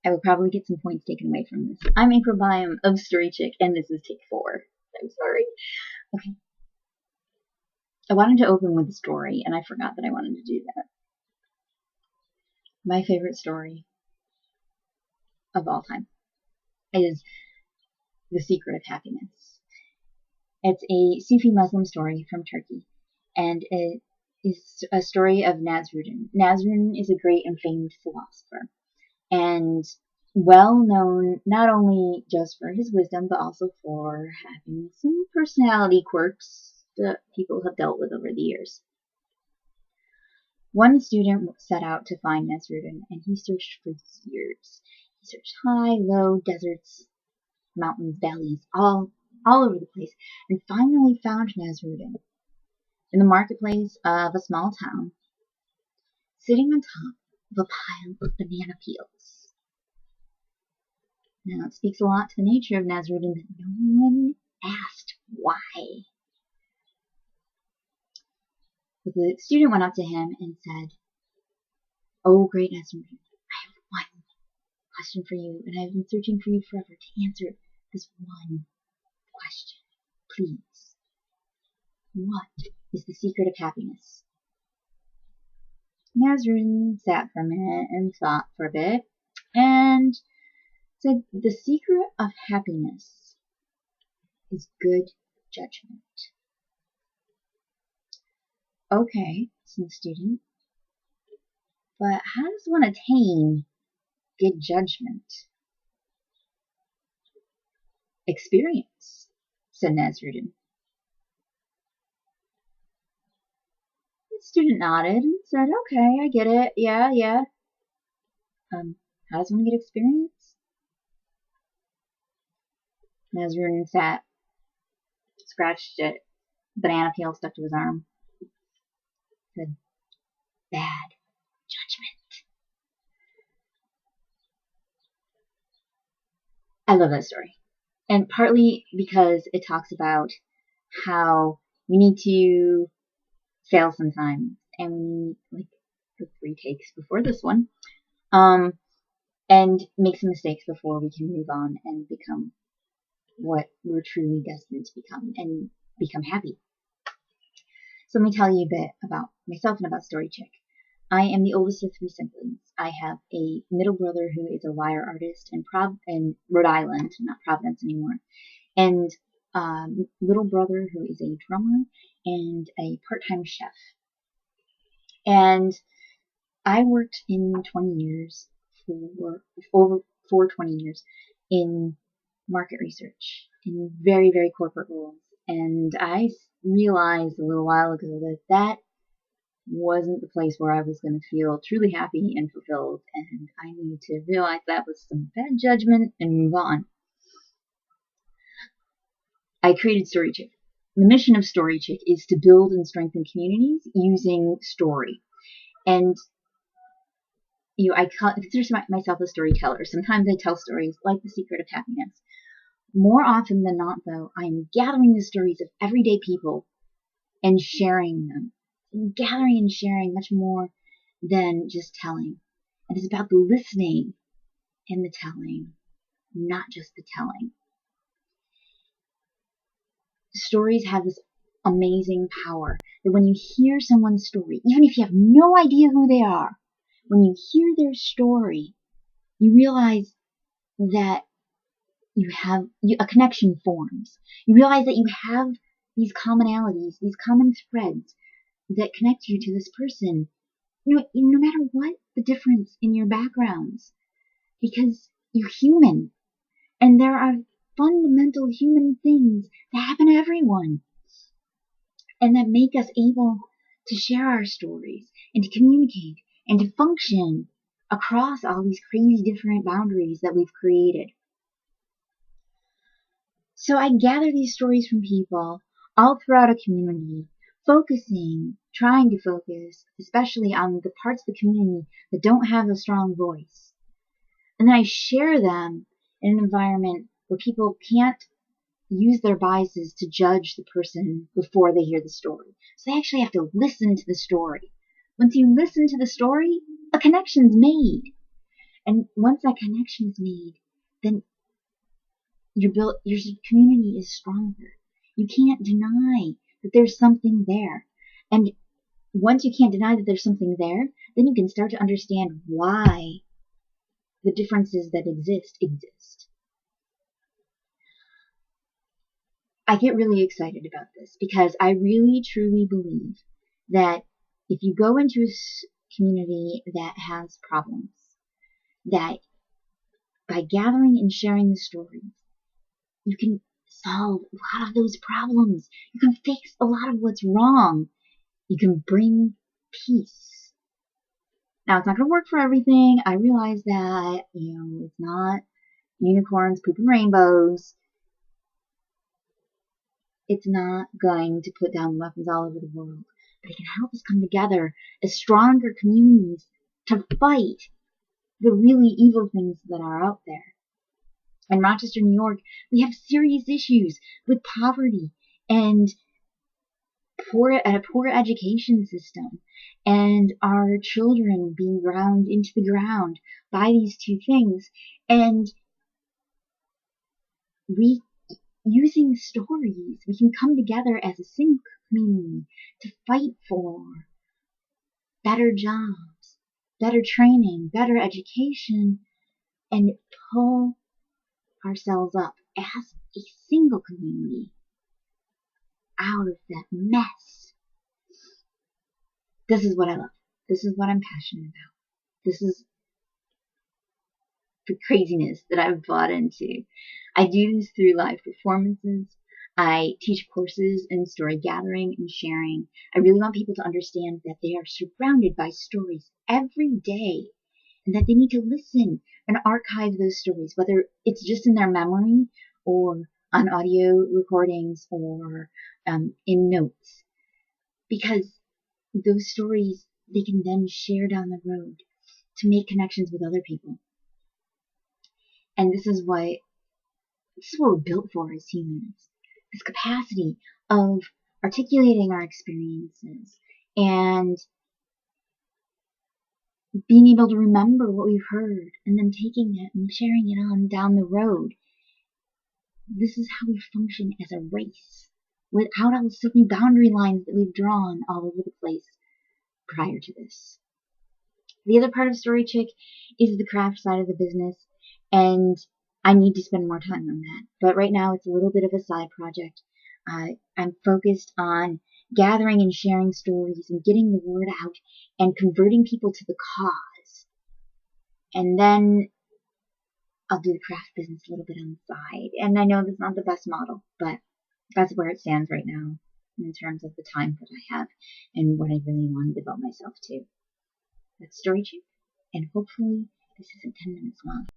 I will probably get some points taken away from this. I'm Microbiome of Storychick, and this is take 4. I'm sorry. Okay. I wanted to open with a story, and I forgot that I wanted to do that. My favorite story of all time is The Secret of Happiness. It's a Sufi Muslim story from Turkey, and it is a story of Nasruddin. Nasruddin is a great and famed philosopher, and well known not only just for his wisdom, but also for having some personality quirks that people have dealt with over the years. One student set out to find Nasruddin, and he searched for years. He searched high, low, deserts, mountains, valleys, all over the place, and finally found Nasruddin in the marketplace of a small town, sitting on top of a pile of banana peels. Now, it speaks a lot to the nature of Nasruddin that no one asked why. But the student went up to him and said, "Oh, great Nasruddin, I have one question for you, and I've been searching for you forever to answer this one question. Please, what is the secret of happiness?" Nasruddin sat for a minute and thought for a bit, and said, "The secret of happiness is good judgment." "Okay," said the student, "but how does one attain good judgment?" "Experience," said Nasruddin. The student nodded and said, "Okay, I get it. Yeah. How does one get experience?" Nasruddin sat, scratched a banana peel stuck to his arm, said, "Bad judgment." I love that story. And partly because it talks about how we need to fail sometimes, and like the 3 takes before this one, and make some mistakes before we can move on and become what we're truly destined to become, and become happy. So let me tell you a bit about myself and about Storychick. I am the oldest of 3 siblings. I have a middle brother who is a wire artist in Rhode Island, not Providence anymore, and little brother who is a drummer and a part-time chef. And I worked in 20 years for 20 years in market research in very, very corporate roles. And I realized a little while ago that that wasn't the place where I was going to feel truly happy and fulfilled, and I needed to realize that was some bad judgment and move on. I created Storychick. The mission of Storychick is to build and strengthen communities using story. And I consider myself a storyteller. Sometimes I tell stories like The Secret of Happiness. More often than not, though, I am gathering the stories of everyday people and sharing them. Gathering and sharing much more than just telling. And it's about the listening and the telling, not just the telling. Stories have this amazing power that when you hear someone's story, even if you have no idea who they are, when you hear their story, you realize that a connection forms. You realize that you have these commonalities, these common threads that connect you to this person, no matter what the difference in your backgrounds, because you're human, and there are fundamental human things that happen to everyone, and that make us able to share our stories, and to communicate, and to function across all these crazy different boundaries that we've created. So I gather these stories from people all throughout a community, trying to focus, especially on the parts of the community that don't have a strong voice. And then I share them in an environment where people can't use their biases to judge the person before they hear the story. So they actually have to listen to the story. Once you listen to the story, a connection's made. And once that connection is made, then your community is stronger. You can't deny that there's something there. And once you can't deny that there's something there, then you can start to understand why the differences that exist. I get really excited about this because I really truly believe that if you go into a community that has problems, that by gathering and sharing the stories, you can solve a lot of those problems. You can fix a lot of what's wrong. You can bring peace. Now, it's not going to work for everything. I realize that, it's not unicorns, poop, and rainbows. It's not going to put down weapons all over the world. But it can help us come together as stronger communities to fight the really evil things that are out there. In Rochester, New York, we have serious issues with poverty and a poor education system, and our children being ground into the ground by these two things. And using stories, we can come together as a single community to fight for better jobs, better training, better education, and pull ourselves up as a single community out of that mess. This is what I love. This is what I'm passionate about. This is the craziness that I've bought into. I do this through live performances. I teach courses in story gathering and sharing. I really want people to understand that they are surrounded by stories every day and that they need to listen and archive those stories, whether it's just in their memory or on audio recordings or in notes. Because those stories, they can then share down the road to make connections with other people. And this is what we're built for as humans. This capacity of articulating our experiences and being able to remember what we've heard and then taking it and sharing it on down the road. This is how we function as a race without all the silly boundary lines that we've drawn all over the place prior to this. The other part of Storychick is the craft side of the business, and I need to spend more time on that. But right now it's a little bit of a side project. I'm focused on gathering and sharing stories and getting the word out and converting people to the cause. And then I'll do the craft business a little bit on the side. And I know that's not the best model, but that's where it stands right now in terms of the time that I have and what I really want to devote myself to. That's Storychick, and hopefully this isn't 10 minutes long.